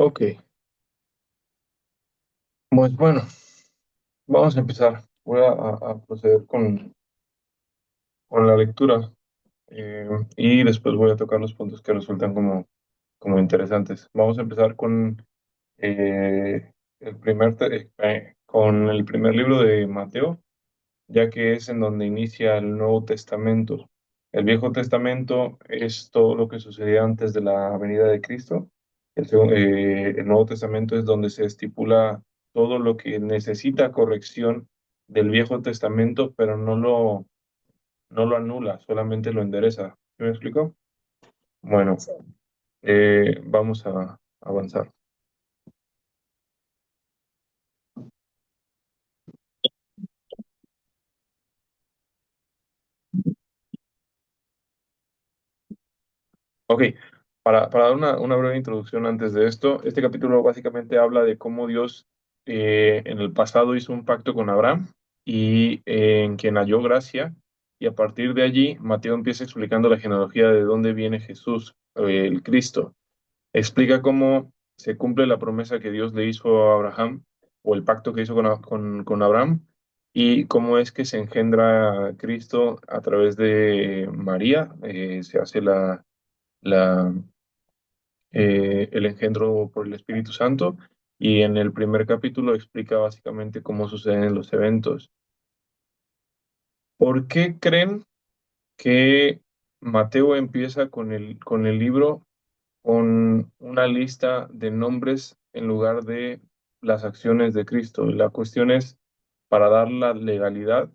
Ok, pues bueno, vamos a empezar. Voy a proceder con la lectura y después voy a tocar los puntos que resultan como interesantes. Vamos a empezar con el primer libro de Mateo, ya que es en donde inicia el Nuevo Testamento. El Viejo Testamento es todo lo que sucedía antes de la venida de Cristo. El Nuevo Testamento es donde se estipula todo lo que necesita corrección del Viejo Testamento, pero no lo anula, solamente lo endereza. ¿Sí me explico? Bueno, vamos a avanzar. Ok, para dar una breve introducción antes de esto, este capítulo básicamente habla de cómo Dios en el pasado hizo un pacto con Abraham y en quien halló gracia, y a partir de allí Mateo empieza explicando la genealogía de dónde viene Jesús, el Cristo. Explica cómo se cumple la promesa que Dios le hizo a Abraham, o el pacto que hizo con Abraham, y cómo es que se engendra Cristo a través de María, se hace la, el engendro por el Espíritu Santo, y en el primer capítulo explica básicamente cómo suceden los eventos. ¿Por qué creen que Mateo empieza con el libro con una lista de nombres en lugar de las acciones de Cristo? La cuestión es para dar la legalidad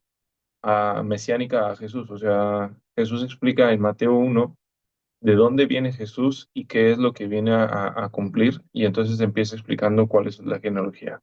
mesiánica a Jesús. O sea, Jesús explica en Mateo 1 de dónde viene Jesús y qué es lo que viene a cumplir, y entonces empieza explicando cuál es la genealogía.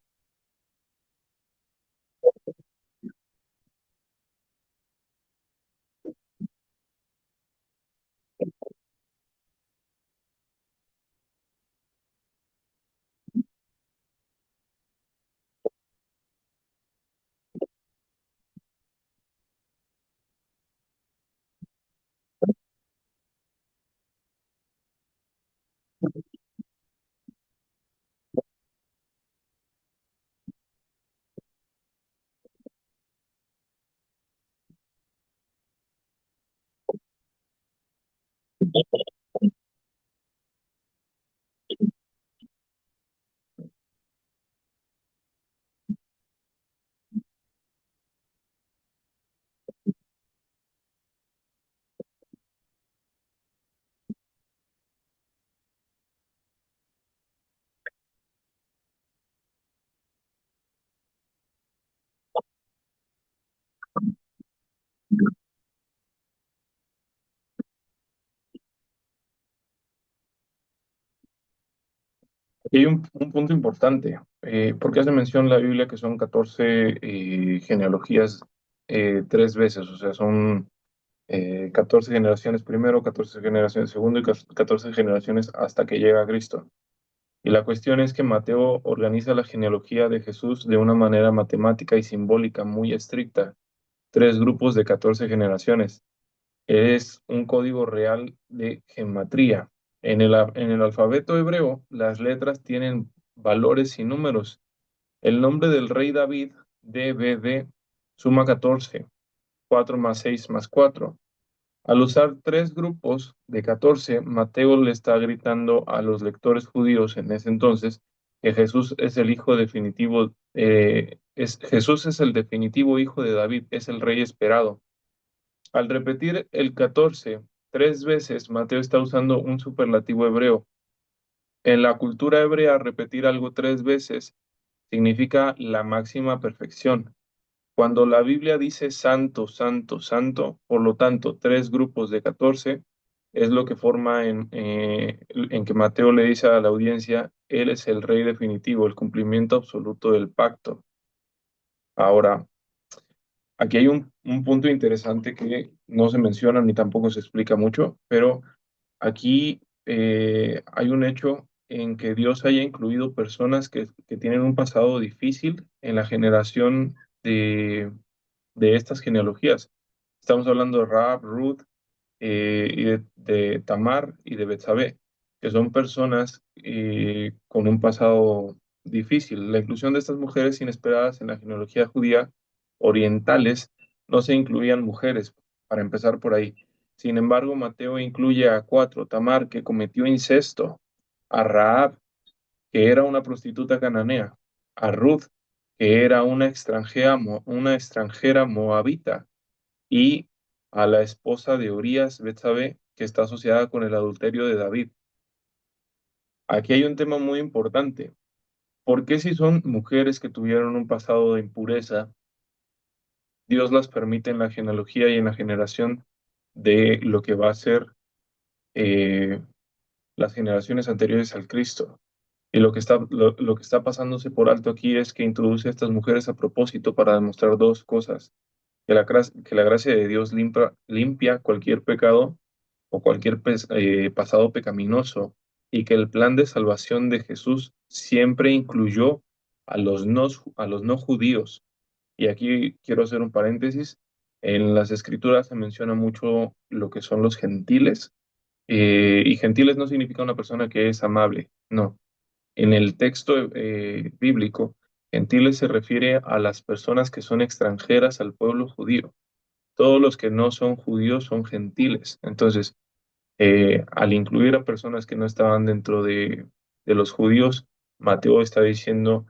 Y hay un punto importante. ¿Por qué hace mención la Biblia que son 14 genealogías tres veces? O sea, son 14 generaciones primero, 14 generaciones segundo y 14 generaciones hasta que llega Cristo. Y la cuestión es que Mateo organiza la genealogía de Jesús de una manera matemática y simbólica muy estricta. Tres grupos de 14 generaciones. Es un código real de gematría. En el alfabeto hebreo, las letras tienen valores y números. El nombre del rey David, DBD, suma 14, 4 más 6 más 4. Al usar tres grupos de 14, Mateo le está gritando a los lectores judíos en ese entonces que Jesús es el hijo definitivo, Jesús es el definitivo hijo de David, es el rey esperado. Al repetir el 14 tres veces, Mateo está usando un superlativo hebreo. En la cultura hebrea, repetir algo tres veces significa la máxima perfección. Cuando la Biblia dice santo, santo, santo, por lo tanto, tres grupos de 14 es lo que forma en que Mateo le dice a la audiencia, Él es el rey definitivo, el cumplimiento absoluto del pacto. Ahora, aquí hay un punto interesante que no se menciona ni tampoco se explica mucho, pero aquí hay un hecho en que Dios haya incluido personas que tienen un pasado difícil en la generación de estas genealogías. Estamos hablando de Rahab, Ruth, y de Tamar y de Betsabé. que son personas con un pasado difícil. La inclusión de estas mujeres inesperadas en la genealogía judía orientales no se incluían mujeres, para empezar por ahí. Sin embargo, Mateo incluye a cuatro: Tamar, que cometió incesto; a Rahab, que era una prostituta cananea; a Ruth, que era una extranjera moabita; y a la esposa de Urías, Betsabé, que está asociada con el adulterio de David. Aquí hay un tema muy importante. ¿Por qué, si son mujeres que tuvieron un pasado de impureza, Dios las permite en la genealogía y en la generación de lo que va a ser eh, las generaciones anteriores al Cristo? Y lo que está pasándose por alto aquí es que introduce a estas mujeres a propósito para demostrar dos cosas: que la gracia de Dios limpia cualquier pecado o cualquier pasado pecaminoso, y que el plan de salvación de Jesús siempre incluyó a los no judíos. Y aquí quiero hacer un paréntesis. En las escrituras se menciona mucho lo que son los gentiles, y gentiles no significa una persona que es amable, no. En el texto bíblico, gentiles se refiere a las personas que son extranjeras al pueblo judío. Todos los que no son judíos son gentiles. Entonces, al incluir a personas que no estaban dentro de los judíos, Mateo está diciendo,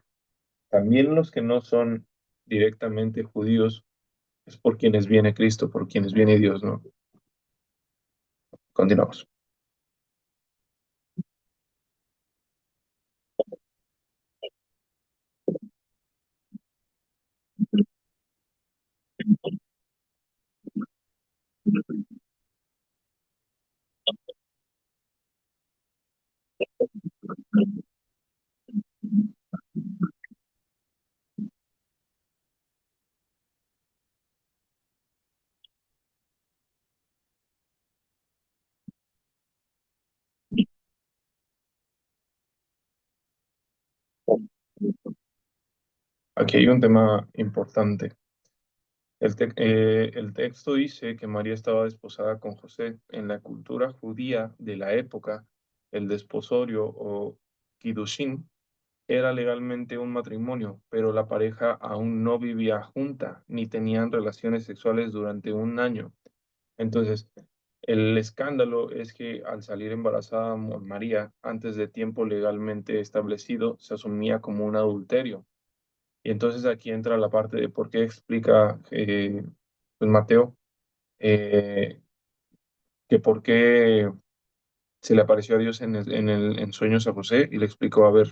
también los que no son directamente judíos, es por quienes viene Cristo, por quienes viene Dios, ¿no? Continuamos. Aquí hay un tema importante. El texto dice que María estaba desposada con José. En la cultura judía de la época, el desposorio o kiddushin era legalmente un matrimonio, pero la pareja aún no vivía junta ni tenían relaciones sexuales durante un año. Entonces, el escándalo es que al salir embarazada María antes de tiempo legalmente establecido, se asumía como un adulterio. Y entonces aquí entra la parte de por qué explica pues Mateo, eh, que por qué se le apareció a Dios en sueños a José y le explicó: a ver,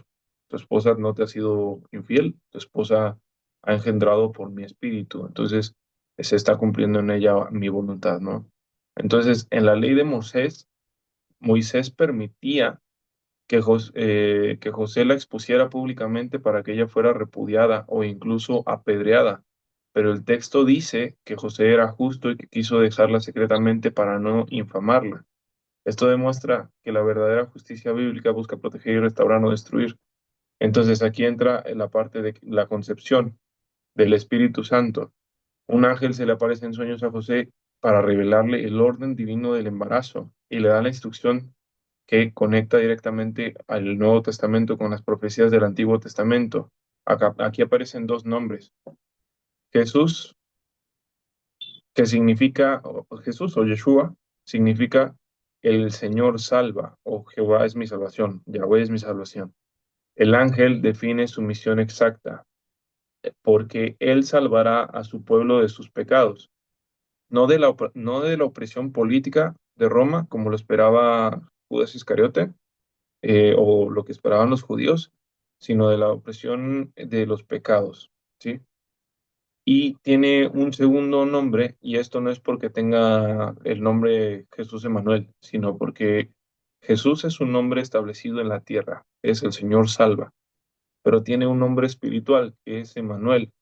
tu esposa no te ha sido infiel, tu esposa ha engendrado por mi espíritu, entonces se está cumpliendo en ella mi voluntad, ¿no? Entonces, en la ley de Moisés permitía que José la expusiera públicamente para que ella fuera repudiada o incluso apedreada. Pero el texto dice que José era justo y que quiso dejarla secretamente para no infamarla. Esto demuestra que la verdadera justicia bíblica busca proteger y restaurar, no destruir. Entonces aquí entra en la parte de la concepción del Espíritu Santo. Un ángel se le aparece en sueños a José para revelarle el orden divino del embarazo y le da la instrucción que conecta directamente al Nuevo Testamento con las profecías del Antiguo Testamento. Aquí aparecen dos nombres: Jesús, que significa, Jesús o Yeshua, significa el Señor salva, o Jehová es mi salvación, Yahweh es mi salvación. El ángel define su misión exacta, porque él salvará a su pueblo de sus pecados, no de la opresión política de Roma, como lo esperaba Judas Iscariote, o lo que esperaban los judíos, sino de la opresión de los pecados, ¿sí? Y tiene un segundo nombre, y esto no es porque tenga el nombre Jesús Emanuel, sino porque Jesús es un nombre establecido en la tierra, es el Señor salva, pero tiene un nombre espiritual que es Emanuel,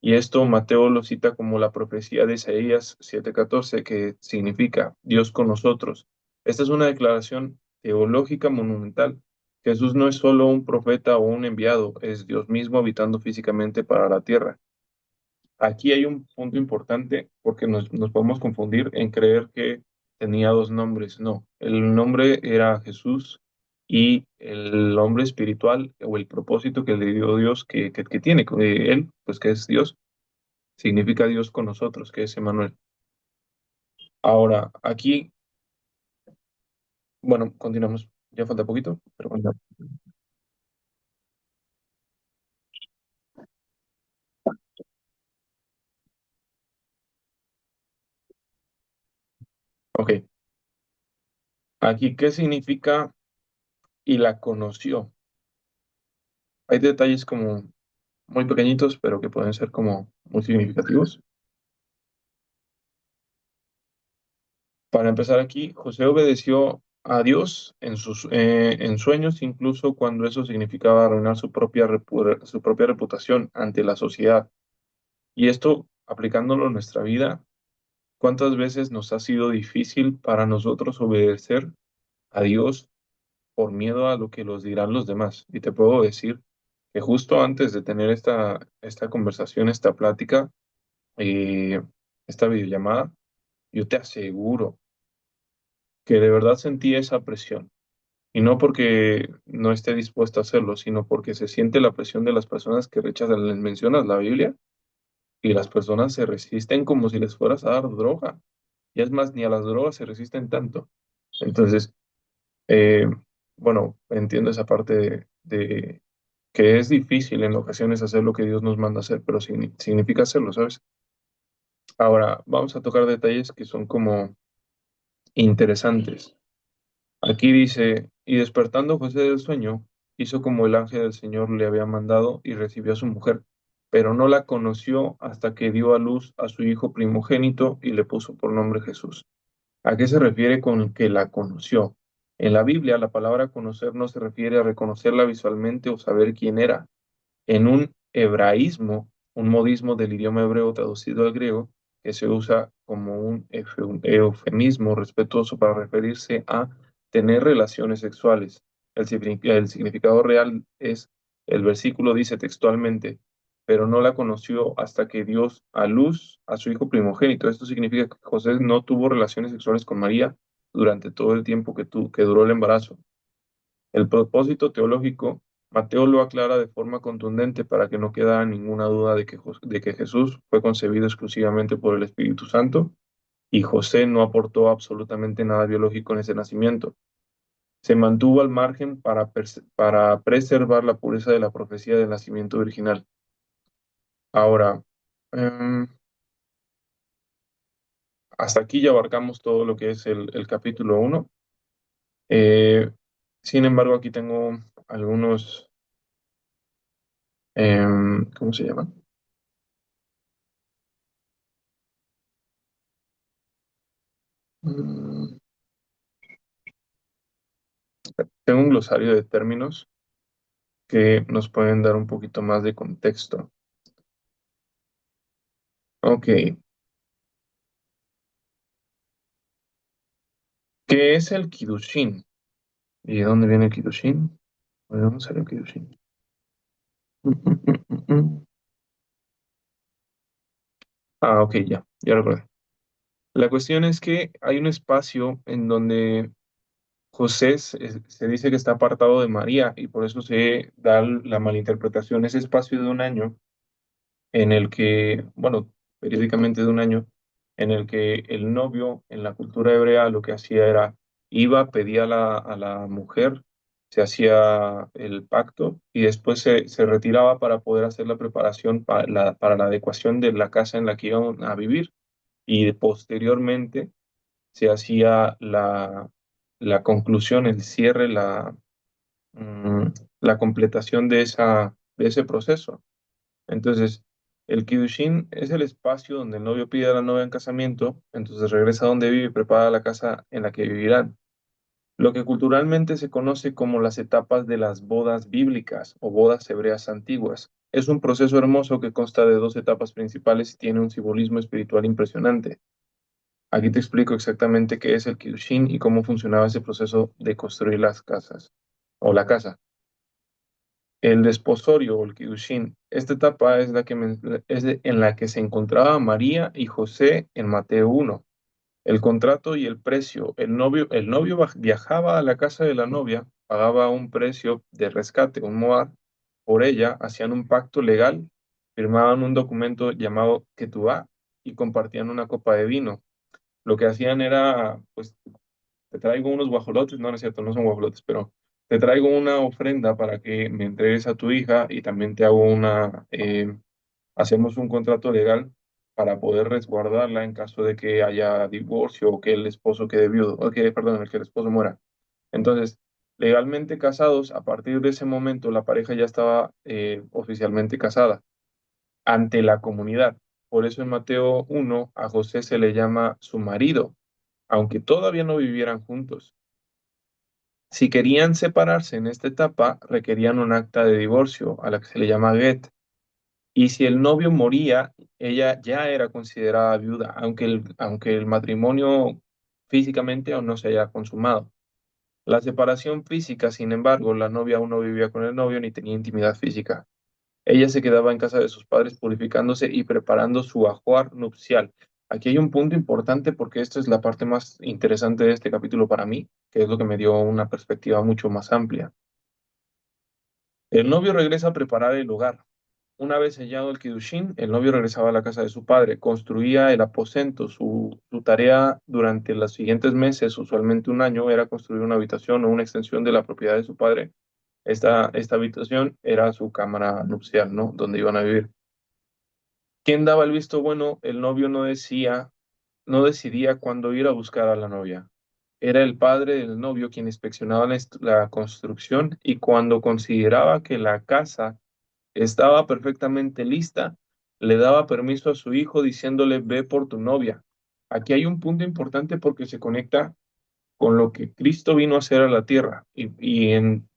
y esto Mateo lo cita como la profecía de Isaías 7:14, que significa Dios con nosotros. Esta es una declaración teológica monumental. Jesús no es solo un profeta o un enviado, es Dios mismo habitando físicamente para la tierra. Aquí hay un punto importante porque nos podemos confundir en creer que tenía dos nombres. No, el nombre era Jesús, y el hombre espiritual o el propósito que le dio Dios que tiene, él, pues que es Dios, significa Dios con nosotros, que es Emmanuel. Ahora, aquí, bueno, continuamos. Ya falta poquito, pero continuamos. Ok, aquí, ¿qué significa y la conoció? Hay detalles como muy pequeñitos, pero que pueden ser como muy significativos. Para empezar aquí, José obedeció a Dios en sueños, incluso cuando eso significaba arruinar su propia reputación ante la sociedad. Y esto, aplicándolo en nuestra vida, ¿cuántas veces nos ha sido difícil para nosotros obedecer a Dios por miedo a lo que los dirán los demás? Y te puedo decir que justo antes de tener esta conversación, esta plática, eh, esta videollamada, yo te aseguro que de verdad sentí esa presión. Y no porque no esté dispuesto a hacerlo, sino porque se siente la presión de las personas que rechazan. Les mencionas la Biblia y las personas se resisten como si les fueras a dar droga. Y es más, ni a las drogas se resisten tanto. Entonces, eh, bueno, entiendo esa parte de que es difícil en ocasiones hacer lo que Dios nos manda hacer, pero significa hacerlo, ¿sabes? Ahora, vamos a tocar detalles que son como interesantes. Aquí dice, y despertando José del sueño, hizo como el ángel del Señor le había mandado y recibió a su mujer, pero no la conoció hasta que dio a luz a su hijo primogénito y le puso por nombre Jesús. ¿A qué se refiere con que la conoció? En la Biblia, la palabra conocer no se refiere a reconocerla visualmente o saber quién era. En un hebraísmo, un modismo del idioma hebreo traducido al griego, que se usa como un eufemismo respetuoso para referirse a tener relaciones sexuales. El significado real es, el versículo dice textualmente, pero no la conoció hasta que dio a luz a su hijo primogénito. Esto significa que José no tuvo relaciones sexuales con María durante todo el tiempo que duró el embarazo. El propósito teológico, Mateo lo aclara de forma contundente para que no quedara ninguna duda de que Jesús fue concebido exclusivamente por el Espíritu Santo y José no aportó absolutamente nada biológico en ese nacimiento. Se mantuvo al margen para preservar la pureza de la profecía del nacimiento virginal. Ahora, em, hasta aquí ya abarcamos todo lo que es el capítulo 1. Sin embargo, aquí tengo algunos, ¿cómo se llaman? Mm, Tengo un glosario de términos que nos pueden dar un poquito más de contexto. Ok, ¿qué es el Kiddushin? ¿Y de dónde viene el Kiddushin? ¿De dónde sale el Kiddushin? Ah, ok, ya recuerdo. La cuestión es que hay un espacio en donde José se dice que está apartado de María y por eso se da la malinterpretación. Ese espacio de un año en el que, bueno, periódicamente de un año, en el que el novio en la cultura hebrea lo que hacía era, iba, pedía a la mujer, se hacía el pacto y después se retiraba para poder hacer la preparación para la adecuación de la casa en la que iban a vivir y posteriormente se hacía la conclusión, el cierre, mm, la completación de ese proceso. Entonces, el Kiddushin es el espacio donde el novio pide a la novia en casamiento, entonces regresa a donde vive y prepara la casa en la que vivirán. Lo que culturalmente se conoce como las etapas de las bodas bíblicas o bodas hebreas antiguas. Es un proceso hermoso que consta de dos etapas principales y tiene un simbolismo espiritual impresionante. Aquí te explico exactamente qué es el Kiddushin y cómo funcionaba ese proceso de construir las casas o la casa. El desposorio o el Kiddushin. Esta etapa es en la que se encontraba María y José en Mateo 1. El contrato y el precio. El novio viajaba a la casa de la novia pagaba un precio de rescate, un moar, por ella, hacían un pacto legal, firmaban un documento llamado Ketubá y compartían una copa de vino. Lo que hacían era, pues, te traigo unos guajolotes, no, no es cierto, no son guajolotes, pero te traigo una ofrenda para que me entregues a tu hija y también te hago hacemos un contrato legal para poder resguardarla en caso de que haya divorcio o que el esposo quede viudo, o que, perdón, que el esposo muera. Entonces, legalmente casados, a partir de ese momento la pareja ya estaba oficialmente casada ante la comunidad. Por eso en Mateo 1 a José se le llama su marido, aunque todavía no vivieran juntos. Si querían separarse en esta etapa, requerían un acta de divorcio, a la que se le llama get. Y si el novio moría, ella ya era considerada viuda, aunque el matrimonio físicamente aún no se haya consumado. La separación física, sin embargo, la novia aún no vivía con el novio ni tenía intimidad física. Ella se quedaba en casa de sus padres purificándose y preparando su ajuar nupcial. Aquí hay un punto importante porque esta es la parte más interesante de este capítulo para mí, que es lo que me dio una perspectiva mucho más amplia. El novio regresa a preparar el hogar. Una vez sellado el Kiddushin, el novio regresaba a la casa de su padre, construía el aposento. Su tarea durante los siguientes meses, usualmente un año, era construir una habitación o una extensión de la propiedad de su padre. Esta habitación era su cámara nupcial, ¿no? Donde iban a vivir. ¿Quién daba el visto bueno? El novio no decidía cuándo ir a buscar a la novia. Era el padre del novio quien inspeccionaba la construcción y cuando consideraba que la casa estaba perfectamente lista, le daba permiso a su hijo diciéndole, ve por tu novia. Aquí hay un punto importante porque se conecta con lo que Cristo vino a hacer a la tierra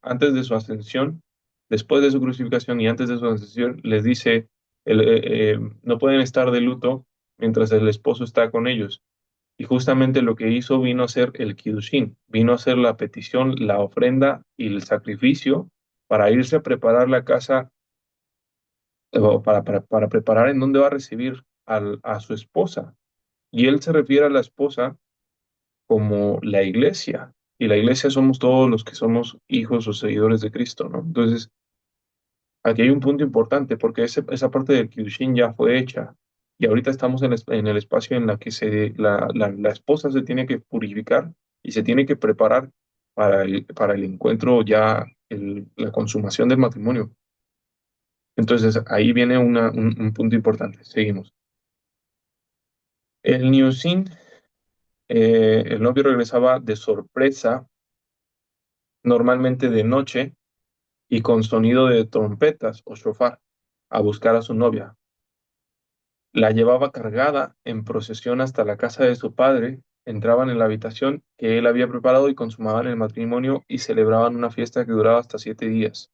antes de su ascensión, después de su crucificación y antes de su ascensión, les dice, no pueden estar de luto mientras el esposo está con ellos. Y justamente lo que hizo vino a ser el Kiddushin, vino a ser la petición, la ofrenda y el sacrificio para irse a preparar la casa o para preparar en dónde va a recibir a su esposa. Y él se refiere a la esposa como la iglesia. Y la iglesia somos todos los que somos hijos o seguidores de Cristo, ¿no? Entonces, aquí hay un punto importante porque esa parte del Kiddushin ya fue hecha. Y ahorita estamos en el espacio en la que la esposa se tiene que purificar y se tiene que preparar para el encuentro ya, la consumación del matrimonio. Entonces, ahí viene un punto importante. Seguimos. El Niusin, el novio regresaba de sorpresa, normalmente de noche, y con sonido de trompetas o shofar, a buscar a su novia. La llevaba cargada en procesión hasta la casa de su padre, entraban en la habitación que él había preparado y consumaban el matrimonio y celebraban una fiesta que duraba hasta 7 días.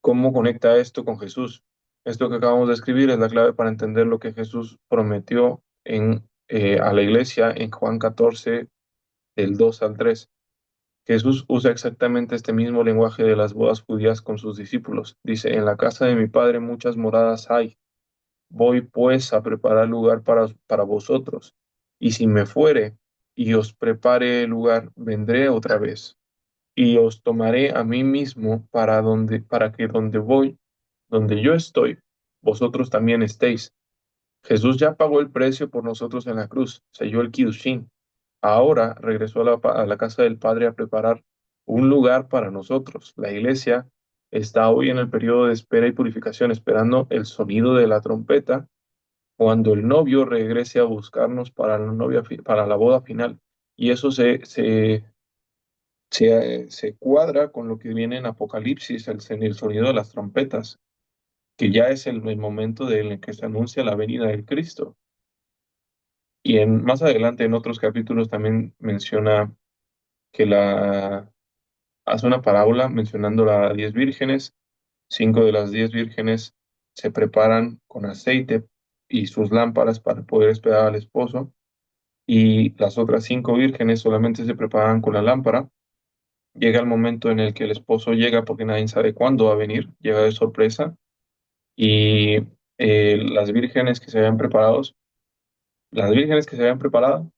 ¿Cómo conecta esto con Jesús? Esto que acabamos de escribir es la clave para entender lo que Jesús prometió a la iglesia en Juan 14, del 2 al 3. Jesús usa exactamente este mismo lenguaje de las bodas judías con sus discípulos. Dice, en la casa de mi padre muchas moradas hay. Voy pues a preparar lugar para vosotros. Y si me fuere y os prepare lugar, vendré otra vez y os tomaré a mí mismo para que donde voy, donde yo estoy, vosotros también estéis. Jesús ya pagó el precio por nosotros en la cruz, selló el Kiddushin. Ahora regresó a la casa del Padre a preparar un lugar para nosotros. La iglesia está hoy en el periodo de espera y purificación, esperando el sonido de la trompeta cuando el novio regrese a buscarnos para para la boda final. Y eso se cuadra con lo que viene en Apocalipsis, el sonido de las trompetas, que ya es el momento en el que se anuncia la venida del Cristo. Y más adelante en otros capítulos también menciona que hace una parábola mencionando las 10 vírgenes. 5 de las 10 vírgenes se preparan con aceite y sus lámparas para poder esperar al esposo. Y las otras 5 vírgenes solamente se preparan con la lámpara. Llega el momento en el que el esposo llega porque nadie sabe cuándo va a venir, llega de sorpresa. Y las vírgenes que se habían preparado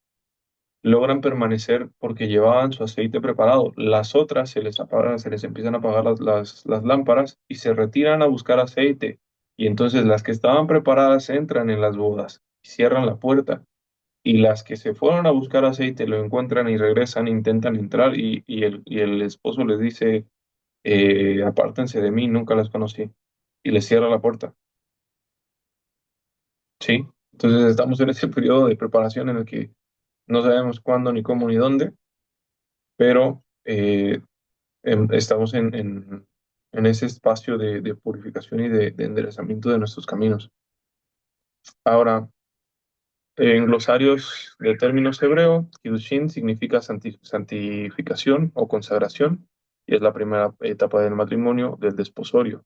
logran permanecer porque llevaban su aceite preparado. Las otras se les apagan, se les empiezan a apagar las lámparas y se retiran a buscar aceite. Y entonces las que estaban preparadas entran en las bodas y cierran la puerta. Y las que se fueron a buscar aceite lo encuentran y regresan, intentan entrar y el esposo les dice, apártense de mí, nunca las conocí. Y les cierra la puerta. Sí. Entonces estamos en ese periodo de preparación en el que no sabemos cuándo, ni cómo, ni dónde, pero estamos en ese espacio de purificación y de enderezamiento de nuestros caminos. Ahora, en glosarios de términos hebreo, Kiddushin significa santificación o consagración, y es la primera etapa del matrimonio, del desposorio.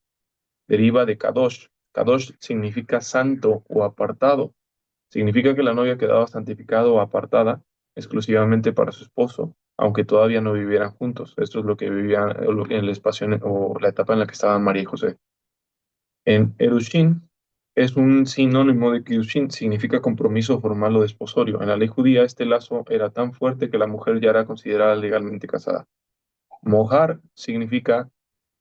Deriva de Kadosh. Kadosh significa santo o apartado. Significa que la novia quedaba santificada o apartada exclusivamente para su esposo, aunque todavía no vivieran juntos. Esto es lo que vivían en el espacio o la etapa en la que estaban María y José. En Erushin es un sinónimo de Kiddushin, significa compromiso formal o desposorio. En la ley judía este lazo era tan fuerte que la mujer ya era considerada legalmente casada. Mohar significa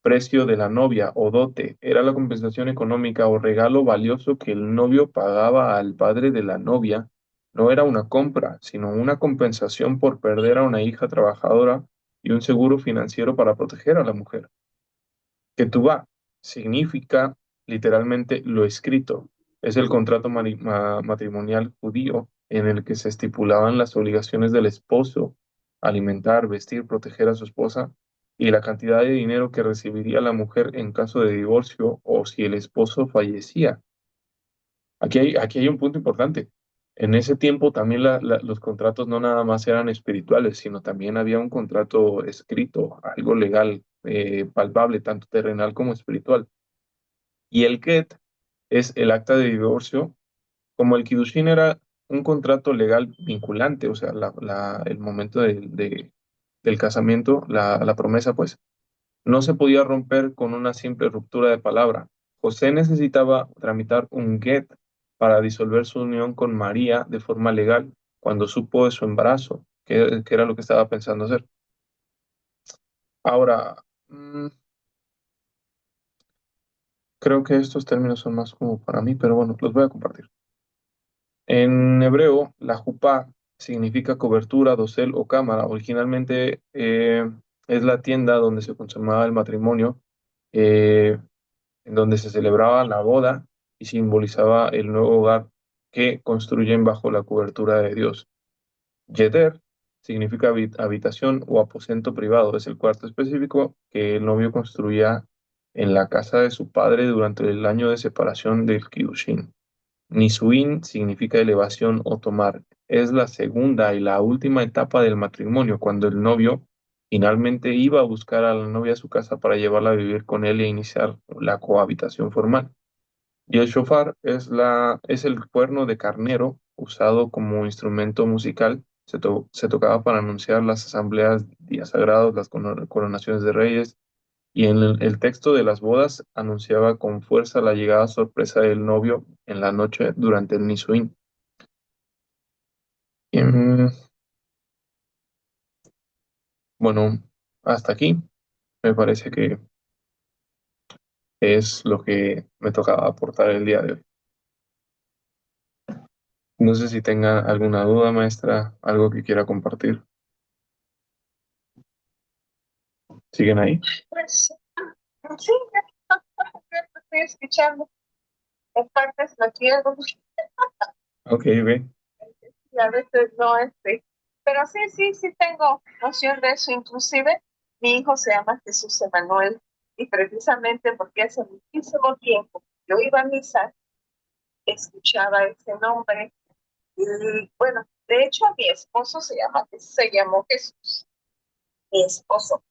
precio de la novia o dote. Era la compensación económica o regalo valioso que el novio pagaba al padre de la novia. No era una compra, sino una compensación por perder a una hija trabajadora y un seguro financiero para proteger a la mujer. Ketubá significa literalmente lo escrito. Es el contrato matrimonial judío en el que se estipulaban las obligaciones del esposo: alimentar, vestir, proteger a su esposa y la cantidad de dinero que recibiría la mujer en caso de divorcio o si el esposo fallecía. Aquí hay un punto importante. En ese tiempo también los contratos no nada más eran espirituales, sino también había un contrato escrito, algo legal, palpable, tanto terrenal como espiritual. Y el Get es el acta de divorcio, como el Kiddushin era un contrato legal vinculante, o sea, el momento del casamiento, la promesa, pues no se podía romper con una simple ruptura de palabra. José necesitaba tramitar un get para disolver su unión con María de forma legal cuando supo de su embarazo, que era lo que estaba pensando hacer. Ahora, creo que estos términos son más como para mí, pero bueno, los voy a compartir. En hebreo, la jupá significa cobertura, dosel o cámara. Originalmente es la tienda donde se consumaba el matrimonio. eh, en donde se celebraba la boda y simbolizaba el nuevo hogar que construyen bajo la cobertura de Dios. Yeder significa habitación o aposento privado. Es el cuarto específico que el novio construía en la casa de su padre durante el año de separación del Kiddushin. Nisuin significa elevación o tomar. Es la segunda y la última etapa del matrimonio, cuando el novio finalmente iba a buscar a la novia a su casa para llevarla a vivir con él e iniciar la cohabitación formal. Y el shofar es el cuerno de carnero usado como instrumento musical. Se tocaba para anunciar las asambleas, días sagrados, las coronaciones de reyes, y en el texto de las bodas anunciaba con fuerza la llegada sorpresa del novio en la noche durante el Nisuín. Y, bueno, hasta aquí me parece que es lo que me tocaba aportar el día de hoy. No sé si tenga alguna duda, maestra, algo que quiera compartir. ¿Siguen ahí? Pues sí, ya te estoy escuchando. En partes lo quiero Ok, ve. y a veces no, pero sí, sí, sí tengo noción de eso. Inclusive mi hijo se llama Jesús Emanuel y precisamente porque hace muchísimo tiempo yo iba a misa, escuchaba ese nombre y bueno, de hecho mi esposo se llamó Jesús, mi esposo.